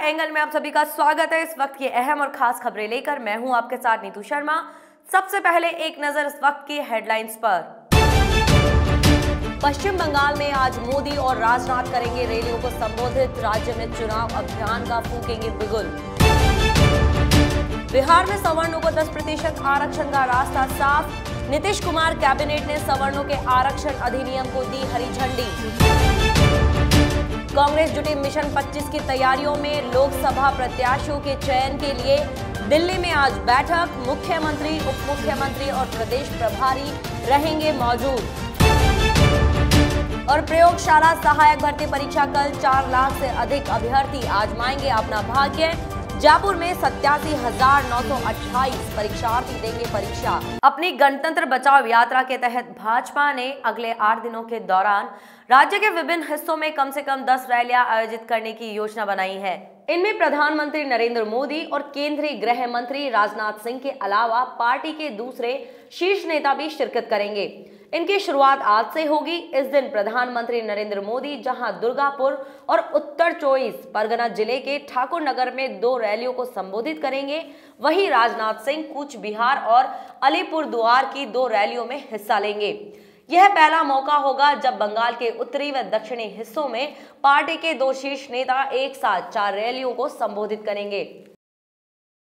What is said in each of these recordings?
Angle में आप सभी का स्वागत है। इस वक्त की अहम और खास खबरें लेकर मैं हूं आपके साथ नीतू शर्मा। सबसे पहले एक नजर इस वक्त की हेडलाइंस पर। पश्चिम बंगाल में आज मोदी और राजनाथ करेंगे रैलियों को संबोधित। राज्य में चुनाव अभियान का फूकेंगे बिगुल। बिहार में सवर्णों को 10% आरक्षण का रास्ता साफ। नीतीश कुमार कैबिनेट ने सवर्णों के आरक्षण अधिनियम को दी हरी झंडी। कांग्रेस जुटी मिशन 25 की तैयारियों में। लोकसभा प्रत्याशियों के चयन के लिए दिल्ली में आज बैठक। मुख्यमंत्री, उप मुख्यमंत्री और प्रदेश प्रभारी रहेंगे मौजूद। और प्रयोगशाला सहायक भर्ती परीक्षा कल 4 लाख से अधिक अभ्यर्थी आजमाएंगे अपना भाग्य। जयपुर में 87,928 परीक्षार्थी देंगे परीक्षा। अपनी गणतंत्र बचाओ यात्रा के तहत भाजपा ने अगले 8 दिनों के दौरान राज्य के विभिन्न हिस्सों में कम से कम 10 रैलियां आयोजित करने की योजना बनाई है। इनमें प्रधानमंत्री नरेंद्र मोदी और केंद्रीय गृह मंत्री राजनाथ सिंह के अलावा पार्टी के दूसरे शीर्ष नेता भी शिरकत करेंगे। इनकी शुरुआत आज से होगी। इस दिन प्रधानमंत्री नरेंद्र मोदी जहां दुर्गापुर और उत्तर 24 परगना जिले के ठाकुर नगर में 2 रैलियों को संबोधित करेंगे, वहीं राजनाथ सिंह कूच बिहार और अलीपुरद्वार की 2 रैलियों में हिस्सा लेंगे। यह पहला मौका होगा जब बंगाल के उत्तरी व दक्षिणी हिस्सों में पार्टी के 2 शीर्ष नेता एक साथ 4 रैलियों को संबोधित करेंगे।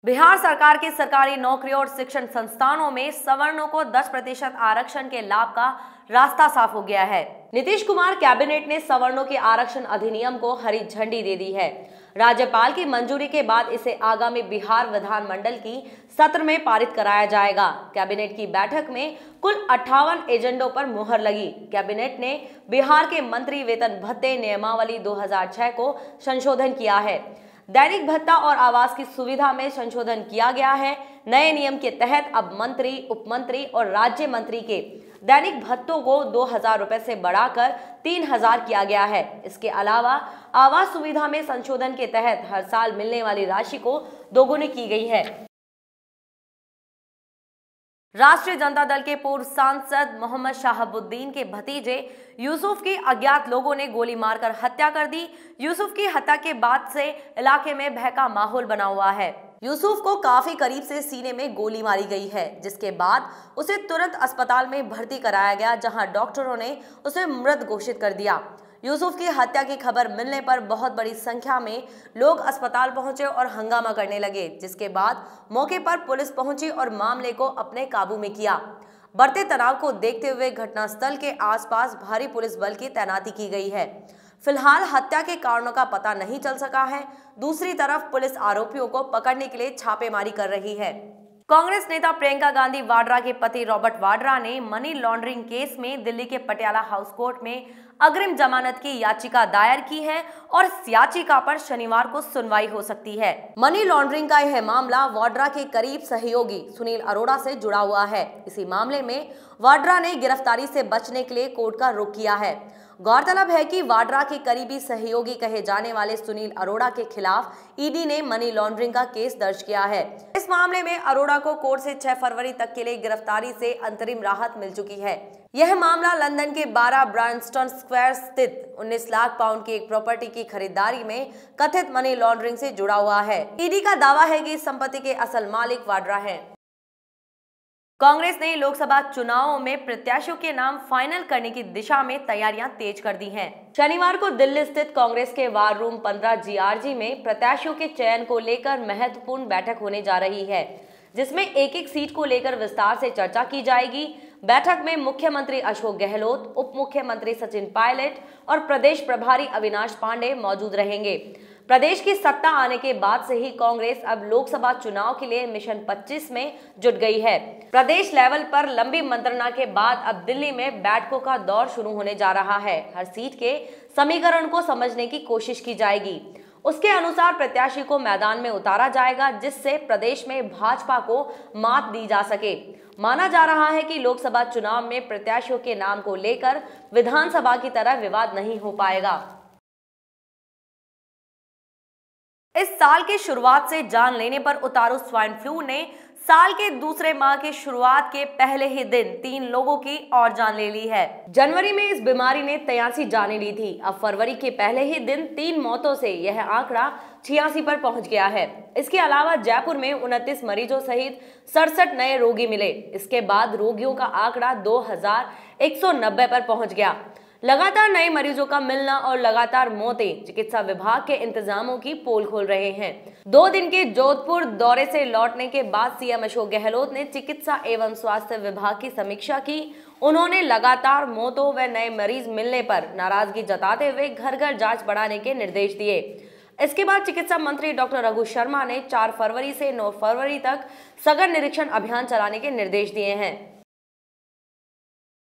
बिहार सरकार की सरकारी नौकरियों और शिक्षण संस्थानों में सवर्णों को 10% आरक्षण के लाभ का रास्ता साफ हो गया है। नीतीश कुमार कैबिनेट ने सवर्णों के आरक्षण अधिनियम को हरी झंडी दे दी है। राज्यपाल की मंजूरी के बाद इसे आगामी बिहार विधानमंडल की सत्र में पारित कराया जाएगा। कैबिनेट की बैठक में कुल 58 एजेंडों पर मुहर लगी। कैबिनेट ने बिहार के मंत्री वेतन भत्ते नियमावली 2006 को संशोधन किया है। दैनिक भत्ता और आवास की सुविधा में संशोधन किया गया है। नए नियम के तहत अब मंत्री, उपमंत्री और राज्य मंत्री के दैनिक भत्तों को 2,000 रुपए से बढ़ाकर 3,000 किया गया है। इसके अलावा आवास सुविधा में संशोधन के तहत हर साल मिलने वाली राशि को दोगुनी की गई है। राष्ट्रीय जनता दल के पूर्व सांसद मोहम्मद शहाबुद्दीन के भतीजे यूसुफ की अज्ञात लोगों ने गोली मारकर हत्या कर दी। यूसुफ की हत्या के बाद से इलाके में भय का माहौल बना हुआ है। यूसुफ को काफी करीब से सीने में गोली मारी गई है, जिसके बाद उसे तुरंत अस्पताल में भर्ती कराया गया, जहां डॉक्टरों ने उसे मृत घोषित कर दिया। यूसुफ की हत्या की खबर मिलने पर बहुत बड़ी संख्या में लोग अस्पताल पहुंचे और हंगामा करने लगे, जिसके बाद मौके पर पुलिस पहुंची और मामले को अपने काबू में किया। बढ़ते तनाव को देखते हुए घटनास्थल के आसपास भारी पुलिस बल की तैनाती की गई है। फिलहाल हत्या के कारणों का पता नहीं चल सका है। दूसरी तरफ पुलिस आरोपियों को पकड़ने के लिए छापेमारी कर रही है। कांग्रेस नेता प्रियंका गांधी वाड्रा के पति रॉबर्ट वाड्रा ने मनी लॉन्ड्रिंग केस में दिल्ली के पटियाला हाउस कोर्ट में अग्रिम जमानत की याचिका दायर की है और इस याचिका पर शनिवार को सुनवाई हो सकती है। मनी लॉन्ड्रिंग का यह मामला वाड्रा के करीब सहयोगी सुनील अरोड़ा से जुड़ा हुआ है। इसी मामले में वाड्रा ने गिरफ्तारी से बचने के लिए कोर्ट का रुख किया है। गौरतलब है कि वाड्रा के करीबी सहयोगी कहे जाने वाले सुनील अरोड़ा के खिलाफ ईडी ने मनी लॉन्ड्रिंग का केस दर्ज किया है। इस मामले में अरोड़ा को कोर्ट से 6 फरवरी तक के लिए गिरफ्तारी से अंतरिम राहत मिल चुकी है। यह मामला लंदन के 12 ब्रांस्टन स्क्वायर स्थित 19 लाख पाउंड की एक प्रॉपर्टी की खरीदारी में कथित मनी लॉन्ड्रिंग से जुड़ा हुआ है। ईडी का दावा है कि इस संपत्ति के असल मालिक वाड्रा हैं। कांग्रेस ने लोकसभा चुनावों में प्रत्याशियों के नाम फाइनल करने की दिशा में तैयारियां तेज कर दी हैं। शनिवार को दिल्ली स्थित कांग्रेस के वार रूम 15 जीआरजी में प्रत्याशियों के चयन को लेकर महत्वपूर्ण बैठक होने जा रही है, जिसमें एक-एक सीट को लेकर विस्तार से चर्चा की जाएगी। बैठक में मुख्यमंत्री अशोक गहलोत, उप मुख्यमंत्री सचिन पायलट और प्रदेश प्रभारी अविनाश पांडे मौजूद रहेंगे। प्रदेश की सत्ता आने के बाद से ही कांग्रेस अब लोकसभा चुनाव के लिए मिशन 25 में जुट गई है। प्रदेश लेवल पर लंबी मंत्रणा के बाद अब दिल्ली में बैठकों का दौर शुरू होने जा रहा है। हर सीट के समीकरण को समझने की कोशिश की जाएगी। उसके अनुसार प्रत्याशी को मैदान में उतारा जाएगा, जिससे प्रदेश में भाजपा को मात दी जा सके। माना जा रहा है कि लोकसभा चुनाव में प्रत्याशियों के नाम को लेकर विधानसभा की तरह विवाद नहीं हो पाएगा। इस साल की शुरुआत से जान लेने पर उतारू स्वाइन फ्लू ने साल के दूसरे माह की शुरुआत के पहले ही दिन 3 लोगों की और जान ले ली है। जनवरी में इस बीमारी ने 83 जानें ली थी। अब फरवरी के पहले ही दिन 3 मौतों से यह आंकड़ा 86 पर पहुंच गया है। इसके अलावा जयपुर में 29 मरीजों सहित 67 नए रोगी मिले। इसके बाद रोगियों का आंकड़ा 2190 पर पहुंच गया। लगातार नए मरीजों का मिलना और लगातार मौतें चिकित्सा विभाग के इंतजामों की पोल खोल रहे हैं। 2 दिन के जोधपुर दौरे से लौटने के बाद सीएम अशोक गहलोत ने चिकित्सा एवं स्वास्थ्य विभाग की समीक्षा की। उन्होंने लगातार मौतों व नए मरीज मिलने पर नाराजगी जताते हुए घर घर जांच बढ़ाने के निर्देश दिए। इसके बाद चिकित्सा मंत्री डॉक्टर रघु शर्मा ने 4 फरवरी से 9 फरवरी तक सघन निरीक्षण अभियान चलाने के निर्देश दिए हैं।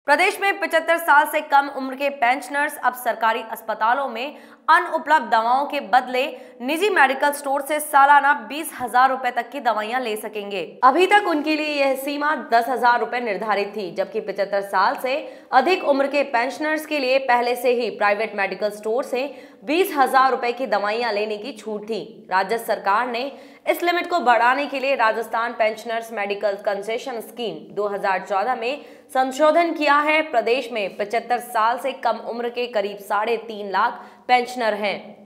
प्रदेश में 75 साल से कम उम्र के पेंशनर्स अब सरकारी अस्पतालों में अनुपलब्ध दवाओं के बदले निजी मेडिकल स्टोर से सालाना 20,000 रुपए तक की दवाइयां ले सकेंगे। अभी तक उनके लिए यह सीमा 10,000 रुपए निर्धारित थी, जबकि 75 साल से अधिक उम्र के पेंशनर्स के लिए पहले से ही प्राइवेट मेडिकल स्टोर से 20,000 रुपए की दवाइयां लेने की छूट थी। राज्य सरकार ने इस लिमिट को बढ़ाने के लिए Rajasthan pensioners medical concession scheme 2014 में संशोधन किया है। प्रदेश में 75 साल से कम उम्र के करीब 3.5 लाख पेंशनर हैं।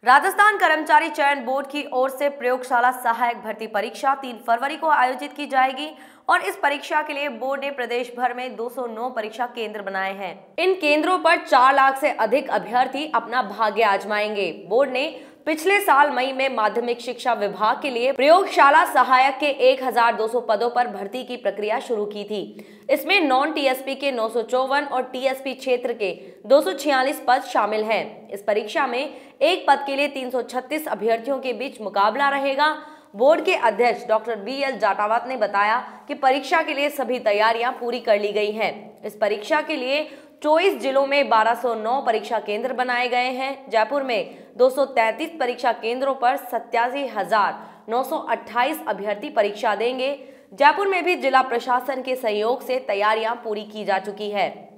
राजस्थान कर्मचारी चयन बोर्ड की ओर से प्रयोगशाला सहायक भर्ती परीक्षा 3 फरवरी को आयोजित की जाएगी और इस परीक्षा के लिए बोर्ड ने प्रदेश भर में 209 परीक्षा केंद्र बनाए हैं। इन केंद्रों पर 4 लाख से अधिक अभ्यर्थी अपना भाग्य आजमाएंगे। बोर्ड ने पिछले साल मई में माध्यमिक शिक्षा विभाग के लिए प्रयोगशाला सहायक के 1200 पदों पर भर्ती की प्रक्रिया शुरू की थी। इसमें नॉन टीएसपी के 954 और टीएसपी क्षेत्र के 246 पद शामिल हैं। इस परीक्षा में एक पद के लिए 336 अभ्यर्थियों के बीच मुकाबला रहेगा। बोर्ड के अध्यक्ष डॉक्टर BL जाटावत ने बताया कि परीक्षा के लिए सभी तैयारियां पूरी कर ली गई हैं। इस परीक्षा के लिए 24 जिलों में 1209 परीक्षा केंद्र बनाए गए हैं। जयपुर में 233 परीक्षा केंद्रों पर 87,928 अभ्यर्थी परीक्षा देंगे। जयपुर में भी जिला प्रशासन के सहयोग से तैयारियां पूरी की जा चुकी है।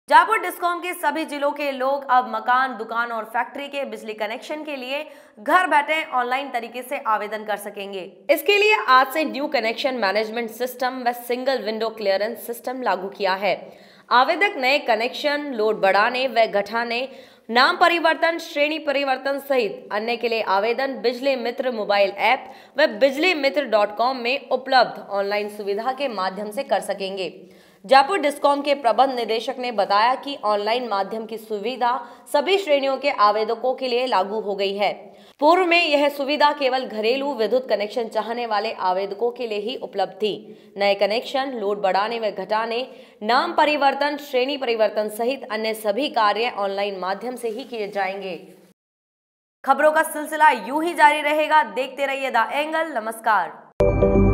जयपुर डिस्कॉम के सभी जिलों के लोग अब मकान, दुकान और फैक्ट्री के बिजली कनेक्शन के लिए घर बैठे ऑनलाइन तरीके से आवेदन कर सकेंगे। इसके लिए आज से न्यू कनेक्शन मैनेजमेंट सिस्टम व सिंगल विंडो क्लियरेंस सिस्टम लागू किया है। आवेदक नए कनेक्शन, लोड बढ़ाने व घटाने, नाम परिवर्तन, श्रेणी परिवर्तन सहित अन्य के लिए आवेदन बिजली मित्र मोबाइल ऐप व bijlimitr.com में उपलब्ध ऑनलाइन सुविधा के माध्यम से कर सकेंगे। जयपुर डिस्कॉम के प्रबंध निदेशक ने बताया कि ऑनलाइन माध्यम की सुविधा सभी श्रेणियों के आवेदकों के लिए लागू हो गई है। पूर्व में यह सुविधा केवल घरेलू विद्युत कनेक्शन चाहने वाले आवेदकों के लिए ही उपलब्ध थी। नए कनेक्शन, लोड बढ़ाने व घटाने, नाम परिवर्तन, श्रेणी परिवर्तन सहित अन्य सभी कार्य ऑनलाइन माध्यम से ही किए जाएंगे। खबरों का सिलसिला यूं ही जारी रहेगा। देखते रहिए द एंगल। नमस्कार।